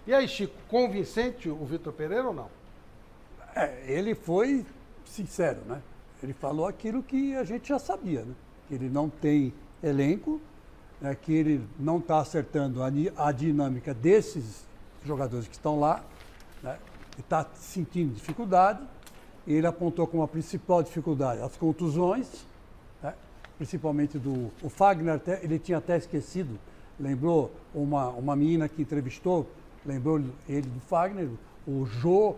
E aí, Chico, convincente o Vitor Pereira ou não? Ele foi sincero, né? Ele falou aquilo que a gente já sabia, né? Que ele não tem elenco, né? Que ele não está acertando a dinâmica desses jogadores que estão lá, né? E está sentindo dificuldade. Ele apontou como a principal dificuldade as contusões, né? Principalmente o Fagner, ele tinha até esquecido, lembrou uma menina que entrevistou, lembrou ele do Fagner, o Jô,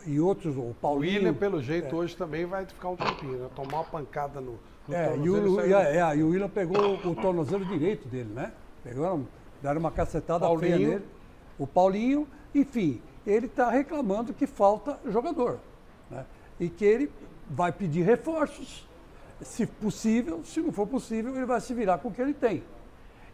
e outros, o Paulinho. O William, pelo jeito, hoje também vai ficar um tempinho, né? Tomar uma pancada no tornozelo. E o William pegou o tornozelo direito dele, né? Deram uma cacetada feia nele. O Paulinho, enfim, ele está reclamando que falta jogador, né? E que ele vai pedir reforços, se possível, se não for possível, ele vai se virar com o que ele tem.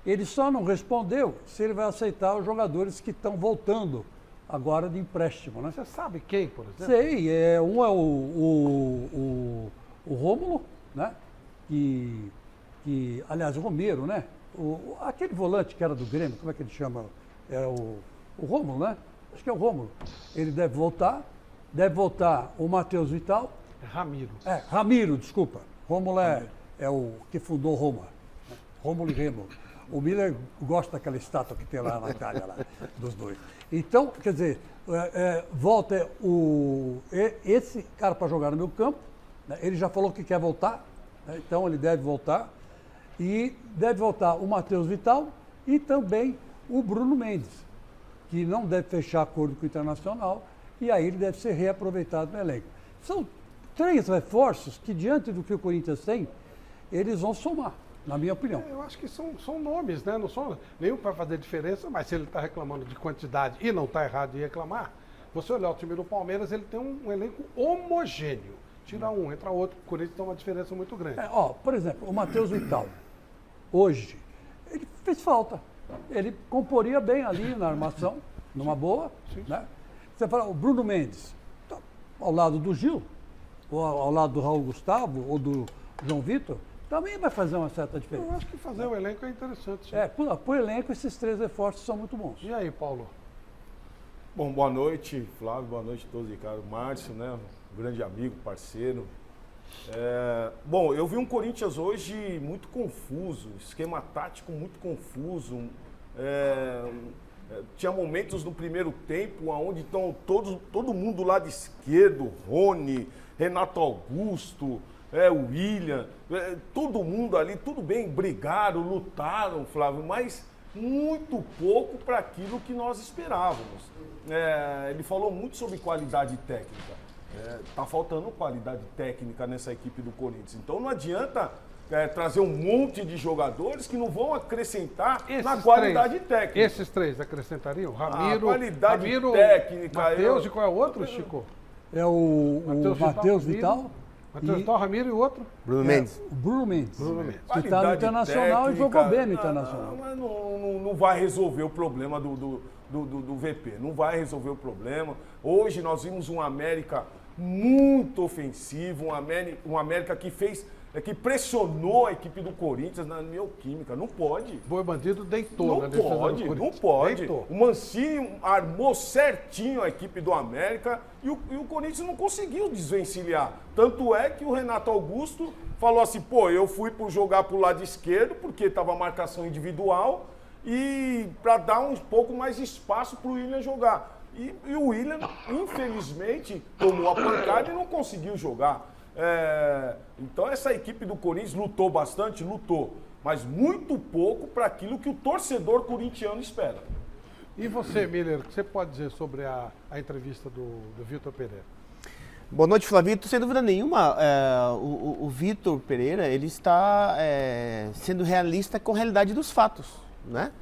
Ele só não respondeu se ele vai aceitar os jogadores que estão voltando agora de empréstimo, né? Você sabe quem, por exemplo? Sei, um é o Rômulo, né? Aliás, o Romero, né? Aquele volante que era do Grêmio, como é que ele chama? É o Rômulo, né? Acho que é o Rômulo. Ele deve voltar o Matheus Vital. Ramiro. Ramiro, desculpa. Rômulo é o que fundou Roma. Né? Rômulo e Remo. O Miller gosta daquela estátua que tem lá na Itália, lá, dos dois. Então, quer dizer, volta esse cara para jogar no meu campo, né? Ele já falou que quer voltar, né? Então ele deve voltar. E deve voltar o Matheus Vital e também o Bruno Mendes, que não deve fechar acordo com o Internacional, e aí ele deve ser reaproveitado no elenco. São 3 reforços que, diante do que o Corinthians tem, eles vão somar, na minha opinião. Eu acho que são nomes, né? Não são nenhum que vai fazer diferença, mas se ele está reclamando de quantidade e não está errado em reclamar, você olhar o time do Palmeiras, ele tem um elenco homogêneo. Tira um, entra outro, o Corinthians tem uma diferença muito grande. Por exemplo, o Matheus Vital, hoje, ele fez falta. Ele comporia bem ali na armação, numa boa. Sim. Né? Você fala, o Bruno Mendes, tá ao lado do Gil, ou ao lado do Raul Gustavo, ou do João Vitor, também vai fazer uma certa diferença. Eu acho que fazer o elenco é interessante. Sim. Por elenco, esses 3 reforços são muito bons. E aí, Paulo? Bom, boa noite, Flávio, boa noite a todos, Ricardo. Márcio, né? Um grande amigo, parceiro. Bom, eu vi um Corinthians hoje muito confuso, esquema tático muito confuso. Tinha momentos no primeiro tempo onde estão todo mundo do lado esquerdo, Rony, Renato Augusto, o William, todo mundo ali, tudo bem, brigaram, lutaram, Flávio, mas muito pouco para aquilo que nós esperávamos. Ele falou muito sobre qualidade técnica. Tá faltando qualidade técnica nessa equipe do Corinthians. Então não adianta trazer um monte de jogadores que não vão acrescentar na qualidade técnica. Esses 3 acrescentariam? Ramiro, Ramiro, técnica. Matheus, e qual é o outro, Chico? É o Matheus Vital. Matheus Vital, Ramiro e o outro? Bruno Mendes. O Bruno Mendes. Que está no Internacional técnica, e jogou bem no Internacional. Mas não vai resolver o problema do VP. Não vai resolver o problema. Hoje nós vimos um América muito ofensivo, um América que pressionou a equipe do Corinthians na Neoquímica. Não pode. Boi Bandido deitou na defesa do Corinthians. Não pode. Deitou. O Mancini armou certinho a equipe do América e o Corinthians não conseguiu desvencilhar. Tanto é que o Renato Augusto falou assim, eu fui jogar pro lado esquerdo porque estava marcação individual e para dar um pouco mais de espaço para o William jogar. E o William, infelizmente, tomou a pancada e não conseguiu jogar. Então essa equipe do Corinthians lutou bastante, mas muito pouco para aquilo que o torcedor corintiano espera. E você, Miller, o que você pode dizer sobre a entrevista do Vitor Pereira? Boa noite, Flavito. Sem dúvida nenhuma, o Vitor Pereira ele está sendo realista com a realidade dos fatos, né?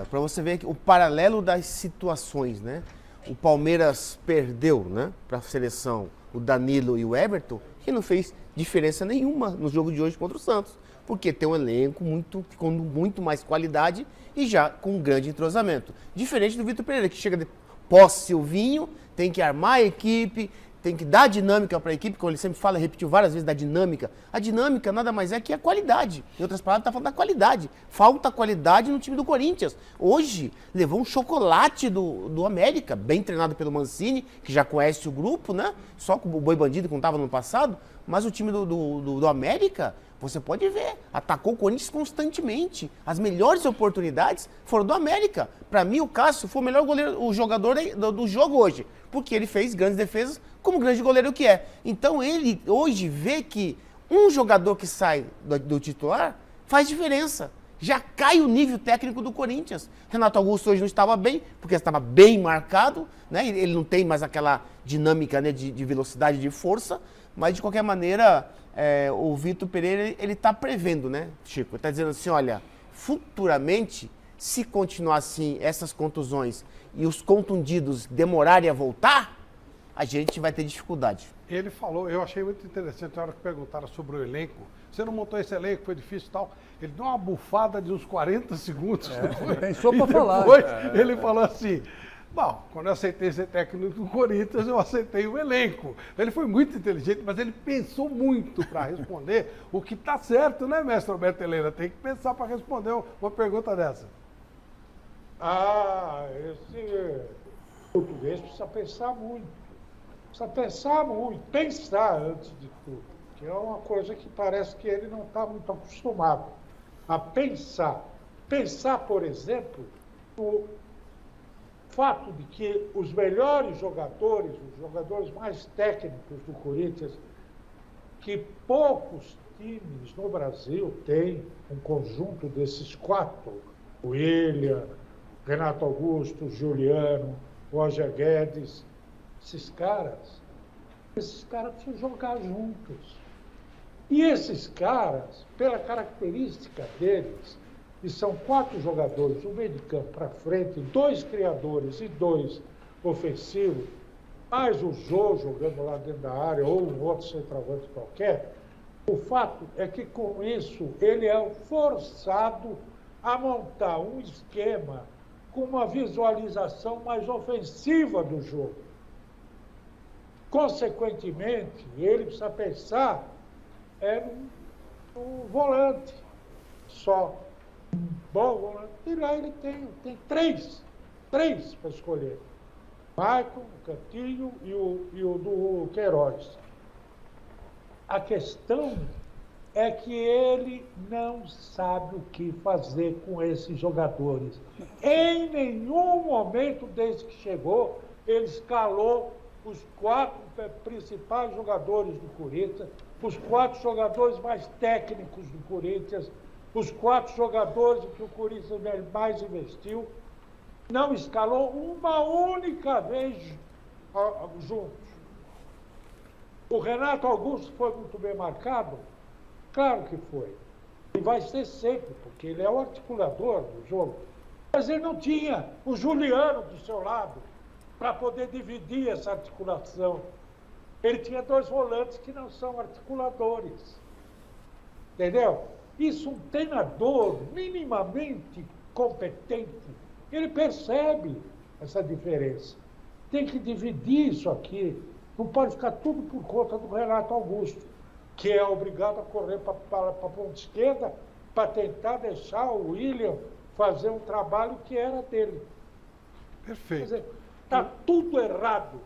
Para você ver o paralelo das situações, né? O Palmeiras perdeu, né, para a seleção o Danilo e o Everton, que não fez diferença nenhuma no jogo de hoje contra o Santos, porque tem um elenco com muito mais qualidade e já com um grande entrosamento. Diferente do Vitor Pereira, que chega pós-Silvinho, tem que armar a equipe, tem que dar dinâmica para a equipe, como ele sempre fala, repetiu várias vezes da dinâmica. A dinâmica nada mais é que a qualidade. Em outras palavras, está falando da qualidade. Falta qualidade no time do Corinthians. Hoje, levou um chocolate do América, bem treinado pelo Mancini, que já conhece o grupo, né? Só com o Boi Bandido, que não estava no passado. Mas o time do América, você pode ver, atacou o Corinthians constantemente. As melhores oportunidades foram do América. Para mim, o Cássio foi o melhor goleiro, o jogador do jogo hoje, porque ele fez grandes defesas como grande goleiro que é. Então ele hoje vê que um jogador que sai do titular faz diferença. Já cai o nível técnico do Corinthians. Renato Augusto hoje não estava bem, porque estava bem marcado, né? Ele não tem mais aquela dinâmica, né, de velocidade, de força, mas de qualquer maneira, o Vitor Pereira, ele está prevendo, né, Chico? Ele está dizendo assim, olha, futuramente, se continuar assim, essas contusões e os contundidos demorarem a voltar, a gente vai ter dificuldade. Ele falou, eu achei muito interessante na hora que perguntaram sobre o elenco. Você não montou esse elenco, foi difícil e tal. Ele deu uma bufada de uns 40 segundos. Pensou para falar. Depois ele falou assim, bom, quando eu aceitei ser técnico do Corinthians, eu aceitei o elenco. Ele foi muito inteligente, mas ele pensou muito para responder o que está certo, né, mestre Roberto Helena? Tem que pensar para responder uma pergunta dessa. Esse português precisa pensar muito. Precisa pensar muito, pensar antes de tudo, que é uma coisa que parece que ele não está muito acostumado a pensar. Pensar, por exemplo, o fato de que os melhores jogadores, os jogadores mais técnicos do Corinthians, que poucos times no Brasil têm um conjunto desses quatro, William, Renato Augusto, Juliano, Roger Guedes, esses caras precisam jogar juntos. E esses caras, pela característica deles, e são 4 jogadores, um meio de campo para frente, 2 criadores e 2 ofensivos, mais o Jô jogando lá dentro da área, ou um outro centroavante qualquer, o fato é que com isso ele é forçado a montar um esquema com uma visualização mais ofensiva do jogo. Consequentemente, ele precisa pensar num volante só. Um bom volante. E lá ele tem 3 para escolher. Maicon, o Cantinho e o do Queiroz. A questão é que ele não sabe o que fazer com esses jogadores. Em nenhum momento, desde que chegou, ele escalou os 4 principais jogadores do Corinthians, os 4 jogadores mais técnicos do Corinthians, os 4 jogadores que o Corinthians mais investiu, não escalou uma única vez juntos. O Renato Augusto foi muito bem marcado? Claro que foi. E vai ser sempre, porque ele é o articulador do jogo. Mas ele não tinha o Juliano do seu lado para poder dividir essa articulação. Ele tinha 2 volantes que não são articuladores. Entendeu? Isso um treinador minimamente competente, ele percebe essa diferença. Tem que dividir isso aqui. Não pode ficar tudo por conta do Renato Augusto, que é obrigado a correr para a ponta esquerda para tentar deixar o William fazer um trabalho que era dele. Perfeito. Quer dizer, está tudo errado